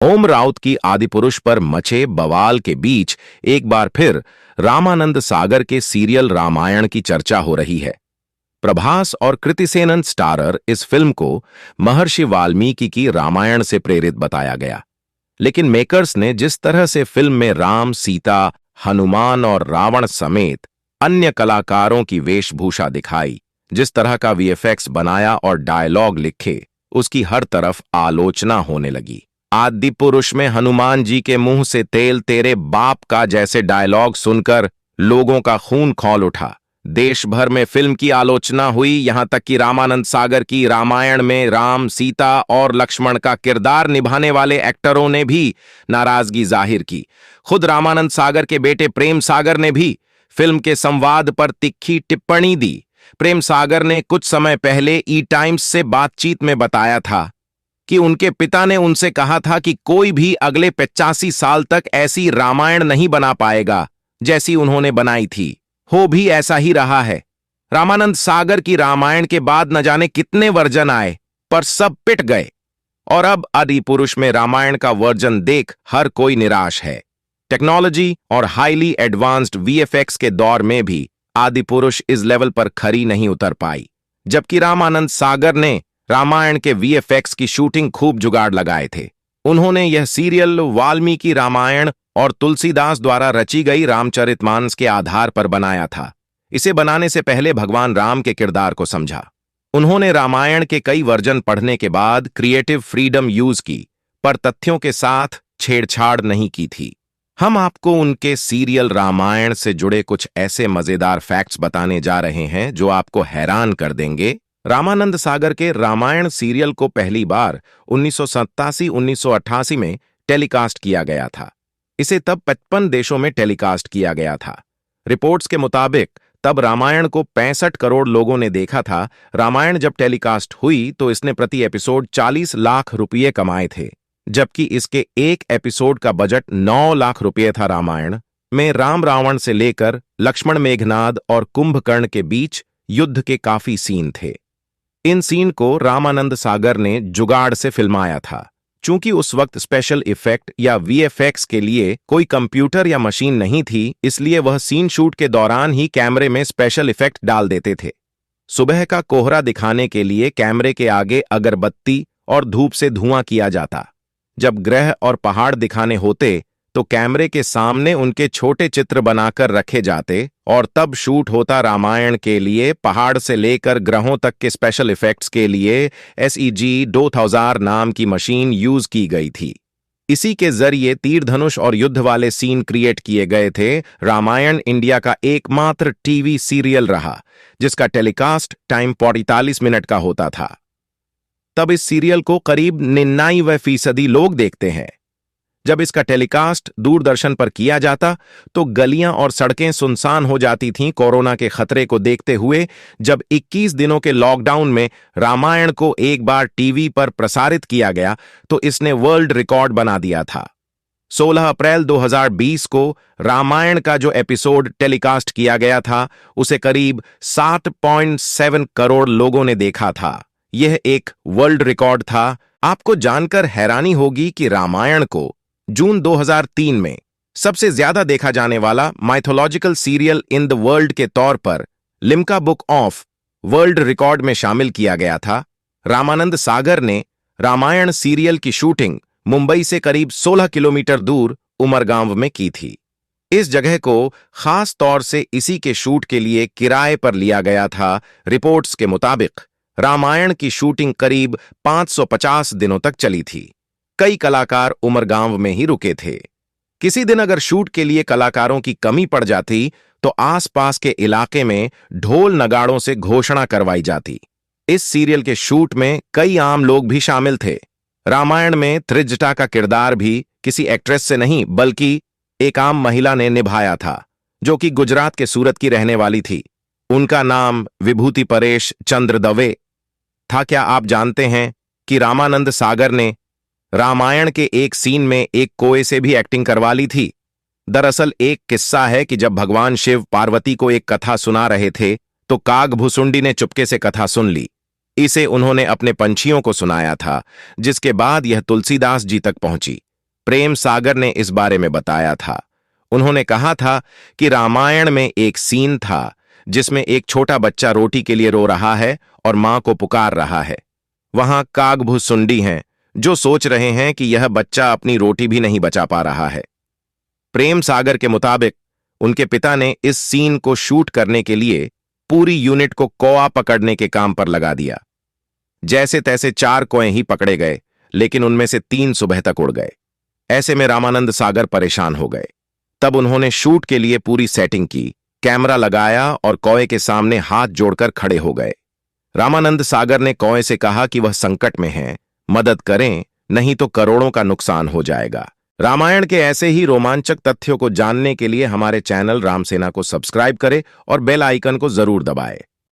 ओम राउत की आदिपुरुष पर मचे बवाल के बीच एक बार फिर रामानंद सागर के सीरियल रामायण की चर्चा हो रही है। प्रभास और कृति सेनन स्टारर इस फिल्म को महर्षि वाल्मीकि की रामायण से प्रेरित बताया गया, लेकिन मेकर्स ने जिस तरह से फिल्म में राम, सीता, हनुमान और रावण समेत अन्य कलाकारों की वेशभूषा दिखाई, जिस तरह का वीएफएक्स बनाया और डायलॉग लिखे, उसकी हर तरफ आलोचना होने लगी। आदि पुरुष में हनुमान जी के मुंह से तेल तेरे बाप का जैसे डायलॉग सुनकर लोगों का खून खौल उठा। देश भर में फिल्म की आलोचना हुई, यहां तक कि रामानंद सागर की रामायण में राम, सीता और लक्ष्मण का किरदार निभाने वाले एक्टरों ने भी नाराजगी जाहिर की। खुद रामानंद सागर के बेटे प्रेम सागर ने भी फिल्म के संवाद पर तिखी टिप्पणी दी। प्रेम सागर ने कुछ समय पहले ई टाइम्स से बातचीत में बताया था कि उनके पिता ने उनसे कहा था कि कोई भी अगले 85 साल तक ऐसी रामायण नहीं बना पाएगा जैसी उन्होंने बनाई थी। हो भी ऐसा ही रहा है। रामानंद सागर की रामायण के बाद न जाने कितने वर्जन आए, पर सब पिट गए और अब आदि पुरुष में रामायण का वर्जन देख हर कोई निराश है। टेक्नोलॉजी और हाईली एडवांस्ड वीएफएक्स के दौर में भी आदि पुरुष इस लेवल पर खरी नहीं उतर पाई, जबकि रामानंद सागर ने रामायण के वीएफएक्स की शूटिंग खूब जुगाड़ लगाए थे। उन्होंने यह सीरियल वाल्मीकि रामायण और तुलसीदास द्वारा रची गई रामचरितमानस के आधार पर बनाया था। इसे बनाने से पहले भगवान राम के किरदार को समझा। उन्होंने रामायण के कई वर्जन पढ़ने के बाद क्रिएटिव फ्रीडम यूज की, पर तथ्यों के साथ छेड़छाड़ नहीं की थी। हम आपको उनके सीरियल रामायण से जुड़े कुछ ऐसे मजेदार फैक्ट्स बताने जा रहे हैं जो आपको हैरान कर देंगे। रामानंद सागर के रामायण सीरियल को पहली बार 1987-1988 में टेलीकास्ट किया गया था। इसे तब 55 देशों में टेलीकास्ट किया गया था। रिपोर्ट्स के मुताबिक तब रामायण को 65 करोड़ लोगों ने देखा था। रामायण जब टेलीकास्ट हुई तो इसने प्रति एपिसोड 40 लाख रुपये कमाए थे, जबकि इसके एक एपिसोड का बजट 9 लाख रुपये था। रामायण में राम रावण से लेकर लक्ष्मण मेघनाद और कुंभकर्ण के बीच युद्ध के काफी सीन थे। इन सीन को रामानंद सागर ने जुगाड़ से फिल्माया था। चूंकि उस वक्त स्पेशल इफेक्ट या वीएफएक्स के लिए कोई कंप्यूटर या मशीन नहीं थी, इसलिए वह सीन शूट के दौरान ही कैमरे में स्पेशल इफेक्ट डाल देते थे। सुबह का कोहरा दिखाने के लिए कैमरे के आगे अगरबत्ती और धूप से धुआं किया जाता। जब ग्रह और पहाड़ दिखाने होते तो कैमरे के सामने उनके छोटे चित्र बनाकर रखे जाते और तब शूट होता। रामायण के लिए पहाड़ से लेकर ग्रहों तक के स्पेशल इफेक्ट्स के लिए SEG-2000 नाम की मशीन यूज की गई थी। इसी के जरिए तीर धनुष और युद्ध वाले सीन क्रिएट किए गए थे। रामायण इंडिया का एकमात्र टीवी सीरियल रहा जिसका टेलीकास्ट टाइम 45 मिनट का होता था। तब इस सीरियल को करीब 99% लोग देखते हैं। जब इसका टेलीकास्ट दूरदर्शन पर किया जाता तो गलियां और सड़कें सुनसान हो जाती थीं कोरोना के खतरे को देखते हुए। जब 21 दिनों के लॉकडाउन में रामायण को एक बार टीवी पर प्रसारित किया गया तो इसने वर्ल्ड रिकॉर्ड बना दिया था। 16 अप्रैल 2020 को रामायण का जो एपिसोड टेलीकास्ट किया गया था उसे करीब 7.7 करोड़ लोगों ने देखा था। यह एक वर्ल्ड रिकॉर्ड था। आपको जानकर हैरानी होगी कि रामायण को जून 2003 में सबसे ज्यादा देखा जाने वाला mythological serial in the world के तौर पर Limca book of world record में शामिल किया गया था। रामानंद सागर ने रामायण सीरियल की शूटिंग मुंबई से करीब 16 किलोमीटर दूर उमरगांव में की थी। इस जगह को खास तौर से इसी के शूट के लिए किराए पर लिया गया था। रिपोर्ट्स के मुताबिक रामायण की शूटिंग करीब 550 दिनों तक चली थी। कई कलाकार उमरगांव में ही रुके थे। किसी दिन अगर शूट के लिए कलाकारों की कमी पड़ जाती तो आसपास के इलाके में ढोल नगाड़ों से घोषणा करवाई जाती। इस सीरियल के शूट में कई आम लोग भी शामिल थे। रामायण में त्रिजटा का किरदार भी किसी एक्ट्रेस से नहीं बल्कि एक आम महिला ने निभाया था, जो कि गुजरात के सूरत की रहने वाली थी। उनका नाम विभूति परेश चंद्र दवे था। क्या आप जानते हैं कि रामानंद सागर ने रामायण के एक सीन में एक कोए से भी एक्टिंग करवा ली थी? दरअसल एक किस्सा है कि जब भगवान शिव पार्वती को एक कथा सुना रहे थे तो कागभुसुंडी ने चुपके से कथा सुन ली। इसे उन्होंने अपने पंछियों को सुनाया था, जिसके बाद यह तुलसीदास जी तक पहुंची। प्रेम सागर ने इस बारे में बताया था। उन्होंने कहा था कि रामायण में एक सीन था जिसमें एक छोटा बच्चा रोटी के लिए रो रहा है और मां को पुकार रहा है। वहां कागभुसुंडी हैं जो सोच रहे हैं कि यह बच्चा अपनी रोटी भी नहीं बचा पा रहा है। प्रेम सागर के मुताबिक उनके पिता ने इस सीन को शूट करने के लिए पूरी यूनिट को कौआ पकड़ने के काम पर लगा दिया। जैसे तैसे 4 कौए ही पकड़े गए, लेकिन उनमें से 3 सुबह तक उड़ गए। ऐसे में रामानंद सागर परेशान हो गए। तब उन्होंने शूट के लिए पूरी सेटिंग की, कैमरा लगाया और कौए के सामने हाथ जोड़कर खड़े हो गए। रामानंद सागर ने कौए से कहा कि वह संकट में है, मदद करें, नहीं तो करोड़ों का नुकसान हो जाएगा। रामायण के ऐसे ही रोमांचक तथ्यों को जानने के लिए हमारे चैनल रामसेना को सब्सक्राइब करें और बेल आइकन को जरूर दबाएं।